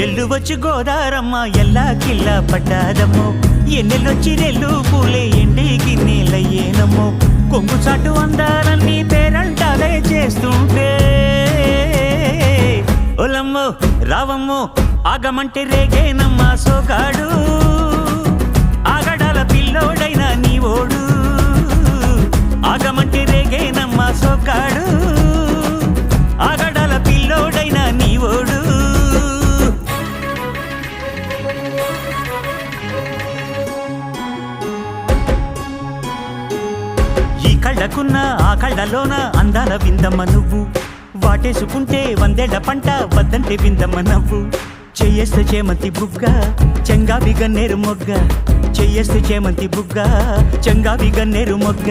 ఎల్లు వచ్చి గోదారమ్మ ఎల్లా కిల్లా పడ్డాదమ్మో ఎన్నెల్లొచ్చి రెల్లు పూలే ఎండికి నీళ్ళయ్యేనమ్మో కొంగు చాటు అందాలన్నీ పేరంటాలే చేస్తుంటే ఒలమ్మో రావమ్మో ఆగమంటే రేగేనమ్మా సోగాడు ఆగడాల పిల్లోడైనా నీ ఓడు ఆగమంటే రేగేనమ్మా సోగాడు ఆగడాల పిల్లోడైనా నీ ఓడు కళ్ళకున్న ఆ కళ్ళలోన అందాల విందమ్మ నువ్వు వాటేసుకుంటే వందేళ్ల పంట వద్దంటే విందమ్మ నవ్వు చెయ్యేస్తే చేమంతి బుగ్గ చెంగావి గన్నేరు మొగ్గ చెయ్యేస్తే చేమంతి బుగ్గ చెంగావి గన్నేరు మొగ్గ